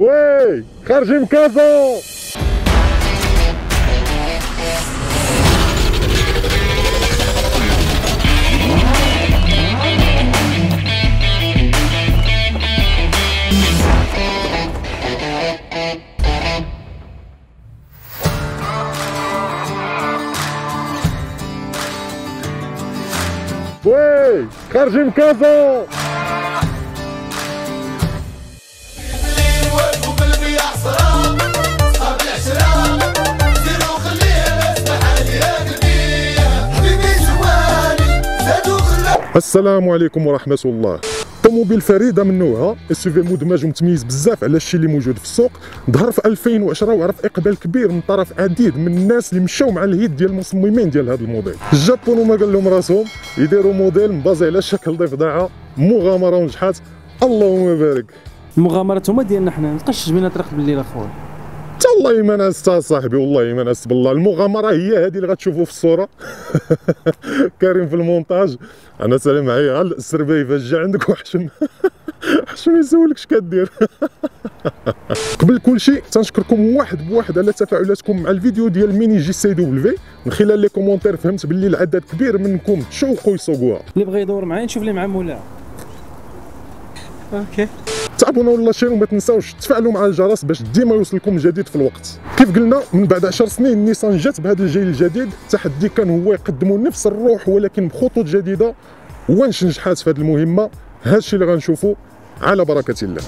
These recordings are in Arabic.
وي خارجين من كازا. وي خارجين من كازا. السلام عليكم ورحمة الله. طوموبيل فريدة من نوعها، اس في مدمج ومتميز بزاف على الشيء اللي موجود في السوق. ظهر في 2010 وعرف اقبال كبير من طرف عديد من الناس اللي مشاو مع الهيد ديال المصممين ديال هذا الموديل. الجابون هما قال لهم راسهم يديروا موديل مبازي على شكل ضفدعة، مغامرة ونجحات. اللهم بارك. المغامرات هما ديالنا حنا، نقش بينا طريق بالليل اخويا. والله ما ناس صاحبي، والله ما ناس بالله. المغامره هي هذه اللي غتشوفوا في الصوره. كريم في المونتاج. انا سالي معايا السرباي فاش جا عندك وحشم. حشم يسولك اش كدير. قبل كل شيء تنشكركم واحد بواحد على تفاعلاتكم مع الفيديو ديال ميني جي سي دبليو. من خلال لي كومونتير فهمت باللي العدد كبير منكم تشوقوا يسوقوها. اللي بغى يدور معايا نشوف ليه مع مولاها. اوكي. تابعونا ولا شير وما تنساوش تفعلوا مع الجرس باش ديما يوصلكم الجديد في الوقت. كيف قلنا من بعد 10 سنين نيسان جات بهذا الجيل الجديد. التحدي كان هو يقدموا نفس الروح ولكن بخطوط جديده. واش نجحات في هذه المهمه؟ هذا الشيء اللي غنشوفوا على بركه الله.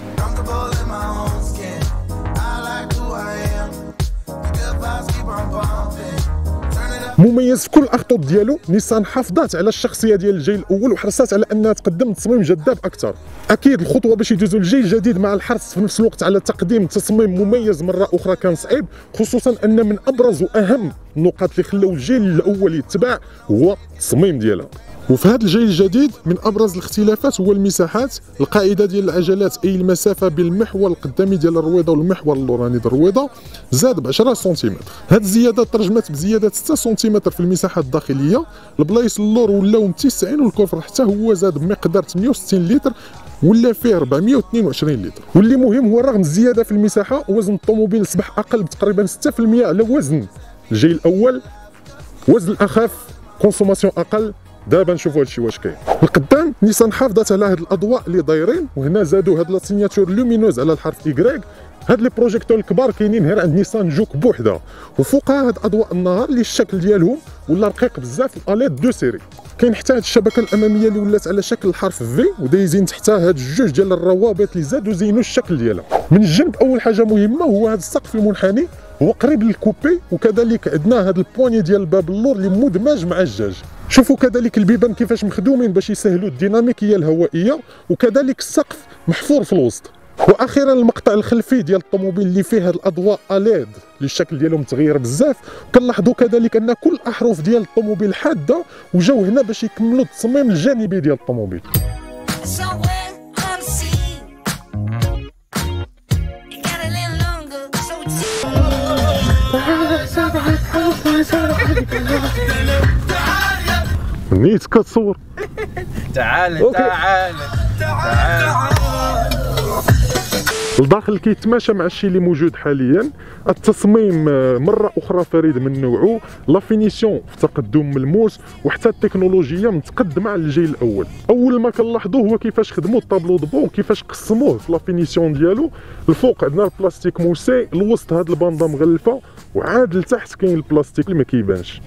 مميز في كل الاخطوط ديالو. نيسان حافظات على الشخصيه ديال الجيل الاول وحرصات على انها تقدم تصميم جذاب اكثر. اكيد الخطوه باش يدوزوا للجيل الجديد مع الحرص في نفس الوقت على تقديم تصميم مميز مره اخرى كان صعيب، خصوصا ان من ابرز واهم النقاط اللي خلاو الجيل الاول يتباع هو التصميم ديالها. وفي هذا الجيل الجديد من ابرز الاختلافات هو المساحات. القاعده ديال العجلات اي المسافه بين المحور القدامي ديال الرويضه والمحور اللوراني ديال الرويضه زاد ب 10 سنتيمتر. هذه الزياده ترجمت بزياده 6 سنتيمتر في المساحه الداخليه. البلايص اللور ولاو متسعين والكفر حتى هو زاد بمقدار 68 لتر ولا فيه 422 لتر. واللي مهم هو رغم الزياده في المساحه وزن الطوموبيل اصبح اقل بتقريبا 6% على وزن الجيل الاول. وزن اخف، كونسوماسيون اقل. دابا نشوفوا هادشي واش كاين. القدام نيسان حافظت على هاد الاضواء اللي دايرين، وهنا زادوا هاد لا سيناتور لومينوز على الحرف ايكغيك. هاد لي بروجيكتور الكبار كاينين غير عند نيسان جوك بوحدها، وفوقها هاد اضواء النهار اللي الشكل ديالهم ولا رقيق بزاف الاليد دو سيري. كاين حتى هاد الشبكه الاماميه اللي ولات على شكل الحرف في ودايزين تحتها هاد الجوج ديال الروابط اللي زادوا زينوا الشكل ديالها. من الجنب اول حاجه مهمه هو هاد السقف المنحني، هو قريب للكوبي، وكذلك عندنا هاد البواني ديال الباب اللور اللي مدمج مع الجاج. شوفوا كذلك البيبان كيفاش مخدومين باش يسهلوا الديناميكيه الهوائيه، وكذلك السقف محفور في الوسط. واخيرا المقطع الخلفي ديال الطوموبيل اللي فيه هاد الاضواء اليد اللي الشكل ديالهم متغير بزاف. كنلاحظوا كذلك ان كل الاحرف ديال الطوموبيل حاده وجاو هنا باش يكملوا التصميم الجانبي ديال الطوموبيل. نيت كتصور. تعال تعال تعال. الداخل كيتماشى مع الشيء اللي موجود حاليا. التصميم مره اخرى فريد من نوعه. لا فينيسيون في تقدم ملموس، وحتى التكنولوجيا متقدمه على الجيل الاول. اول ما كنلاحظوه هو كيفاش خدموا الطابلو دبو وكيفاش قسموه في لا فينيسيون ديالو. الفوق عندنا البلاستيك موسي، الوسط هاد الباندا مغلفه، وعاد لتحت كاين البلاستيك اللي ما كيبانش.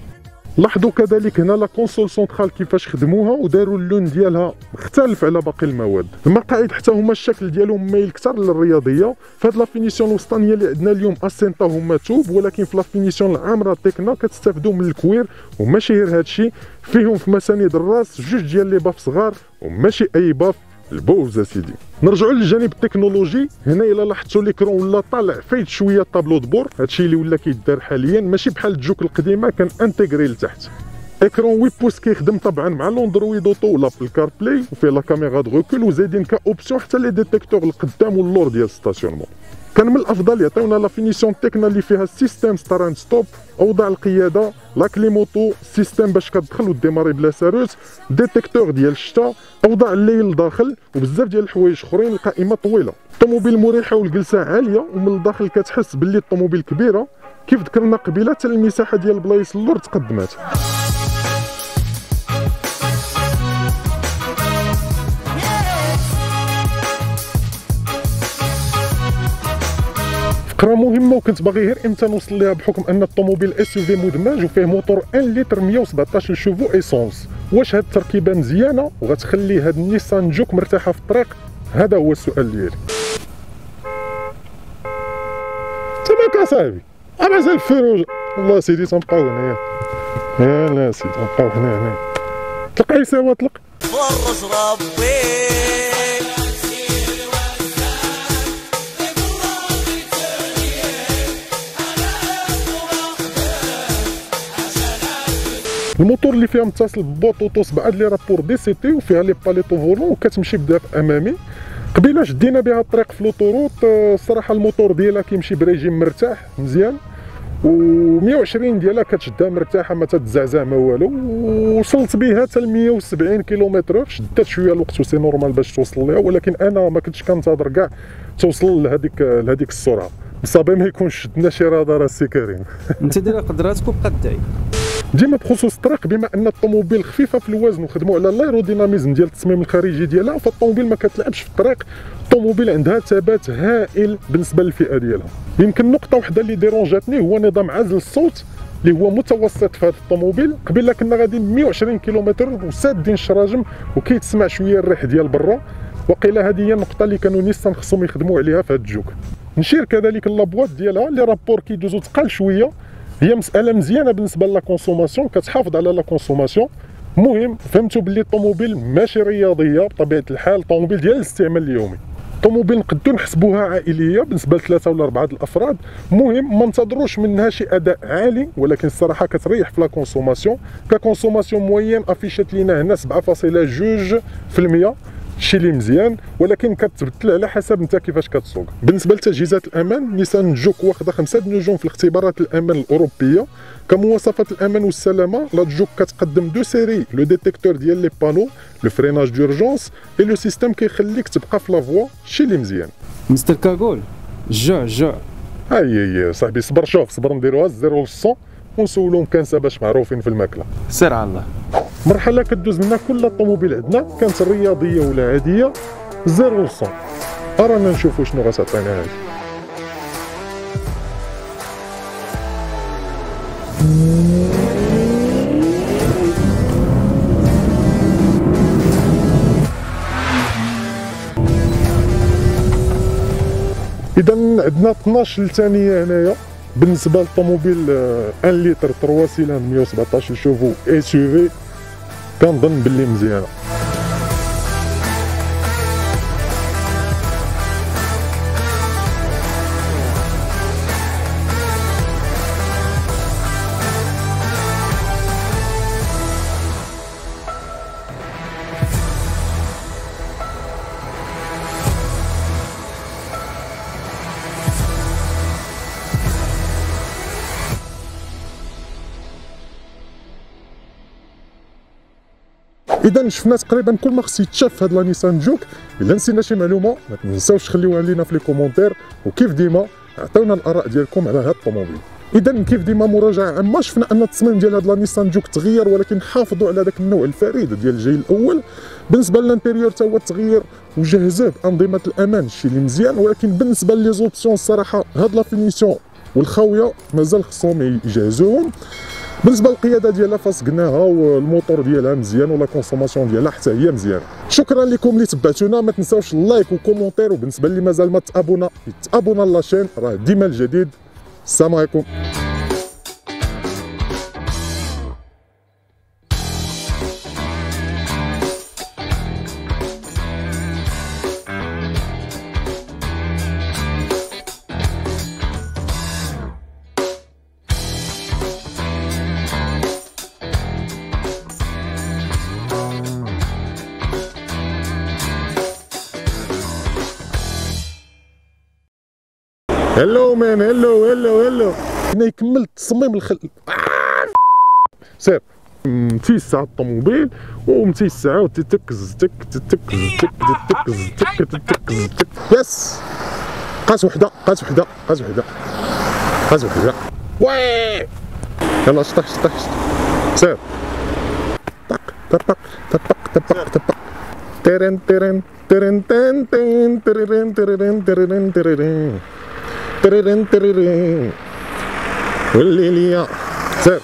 لاحظوا كذلك هنا لا كونسول سونترال كيفاش خدموها وداروا اللون ديالها مختلف على باقي المواد. المقاعد حتى هما الشكل ديالهم مايل اكثر للرياضيه. فهاد لا فينيسيون الوسطانيه اللي عندنا اليوم اسينتا هما توب، ولكن في لا فينيسيون العامره تكنا كتستافدوا من الكوير. وماشي غير هادشي، فيهم في مساند الراس جوج ديال لي باف صغار، وماشي اي باف، البوز اسيدي. نرجعوا للجانب التكنولوجي. هنا الا لاحظتوا ليكرون ولا طالع فايت شويه الطابلو دبور. هادشي اللي ولا كيدار حاليا ماشي بحال الجوك القديمه كان انتغري لتحت. اكرون 8 بوس كيخدم طبعا مع الاندرويد اوتو ولا بالكار بلاي، وفيه لا كاميرا دو ريكول، وزايدين كاوبسيون حتى لي ديتيكتور القدام واللور ديال الستاسيونمون. كان من الافضل يعطيونا لا فينيسيون تكنا اللي فيها السيستم ستارت ستوب، اوضاع القياده، لا كليموتو، سيستم باش كتدخل وديماري بلا ساروت، ديتيكتور ديال الشتا، اوضاع الليل الداخل وبزاف ديال الحوايج اخرين. القائمه طويله، الطوموبيل مريحه والجلسه عاليه، ومن الداخل كتحس باللي الطوموبيل كبيره كيف ذكرنا قبيله، حتى المساحه ديال البلايص اللور تقدمات. فقره مهمه وكنت باغي غير امتى نوصل ليها بحكم ان الطوموبيل اس يو في مدمج وفيه موتور 1 لتر 117 شوفو ايسونس. واش هاد التركيبه مزيانه وغتخلي هاد النيسان جوك مرتاحه في الطريق؟ هذا هو السؤال ديالي. تماك اصاحبي مازال الفروج. والله سيدي تنبقاو هنايا. يلا سيدي نبقاو هنا طلق عيسى طلق فرج ربي. الموتور اللي فيها متصل ببوطوطو 7 لي رابور دي سي تي وفيها لي باليتو فولون وكتمشي بدافع امامي. قبيله شدينا بها الطريق في لوطوروط، الصراحه الموتور ديالها كيمشي بريجيم مرتاح مزيان، و120 ديالها كتشدها مرتاحه ما تتزعزع ما والو، وصلت بها حتى ل 170 كيلومتر. شدات شويه الوقت وسي نورمال باش توصل ليها، ولكن انا ما كنتش كنتظر كاع توصل لهذيك السرعه. بصافي ما يكونش شدنا شي رادار السي كريم. انت دايره قدراتك وبقى داعي ديما بخصوص الطريق، بما ان الطوموبيل خفيفه في الوزن وخدموا على الايروديناميزم ديال التصميم الخارجي ديالها، فالطوموبيل ما كتلعبش في الطريق. الطوموبيل عندها ثبات هائل بالنسبه للفئه ديالها. يمكن نقطه واحده اللي ديرونجاتني هو نظام عزل الصوت اللي هو متوسط في هذا الطوموبيل. قبيله كنا غاديين 120 كيلومتر وسادين الشراجم وكيتسمع شويه الريح ديال برا. وقيله هذه هي النقطه اللي كانوا نيسان خصهم يخدموا عليها في هذا الجوك. نشير كذلك لابواط ديالها اللي رابور كيدوزو ثقال شويه، هي مساله مزيانه بالنسبه لا كونسوماسيون، كتحافظ على لا كونسوماسيون. المهم فهمتوا باللي الطوموبيل ماشي رياضيه بطبيعه الحال، طوموبيل ديال الاستعمال اليومي. طوموبيل نقدو نحسبوها عائليه بالنسبه لثلاثه ولا اربعه الافراد. المهم ما ننتظروش منها شي اداء عالي، ولكن الصراحه كتريح في لا كونسوماسيون. ككونسوماسيون موين افيشات لينا هنا 7.2%، شي اللي مزيان، ولكن كتبدل على حسب انت كيفاش كتسوق. بالنسبه لتجهيزات الامان، نيسان جوك واخده 5 نجوم في الاختبارات الامان الاوروبيه. كمواصفات الامان والسلامه، لا جوك كتقدم 2 سيري لو ديتيكتور ديال لي بانو، لو فريناج دورجونس اي لو سيستيم كيخليك تبقى في لا فوا، شي اللي مزيان. مستر كاغول الجوع هاي صاحبي صبر، شوف صبر نديروها 0 100 ونسولهم كنسه باش معروفين في الماكله. سير على الله. مرحله كدوز لنا كل الطوموبيل عندنا، كانت الرياضيه ولا عاديه 0 100. ارانا نشوفوا شنو غتعطينا هذه. اذا عندنا 12 ثانيه هنايا بالنسبه للطوموبيل 1 لتر 3 سيلان 117 شوفو اس يو في. كنظن باللي مزيانه. اذا شفنا تقريبا كل ما خص يتشاف في هاد لا نيسان جوك. الا نسينا شي معلومه ما تنساوش تخليوها لينا في لي كومونتير، وكيف ديما عطيونا الاراء ديالكم على هاد الطوموبيل. اذا كيف ديما مراجعه عامه، شفنا ان التصميم ديال هاد لا نيسان جوك تغير، ولكن حافظوا على داك النوع الفريد ديال الجيل الاول. بالنسبه للانتيريور تا هو تغيير وجهزوه بانظمه الامان، شي اللي مزيان. ولكن بالنسبه لي زوبسيون الصراحه هاد لا فينيسيون والخاويه مازال خصهم يجهزوهم. بالنسبه للقياده ديالها فصقناها، والموتور ديالها مزيان، ولا كونسوماسيون ديالها حتى هي مزيانه. شكرا لكم اللي تبعتونا، ما تنساوش اللايك وكومونتير، وبالنسبه اللي مازال ما تابونا لاشين، راه ديما الجديد. السلام عليكم. هلو مان هلو هنا يكمل التصميم سير متيسع الطوموبيل ومتيسع وتتكز تك تتكز تك تتكز تك تتكز تك. يس قاس وحده وي يلا شطح سير طق طق تيرن تيرن تيرن تن تن تيرن تيرن تيرن تيرن تيرن تيرن والليلية سير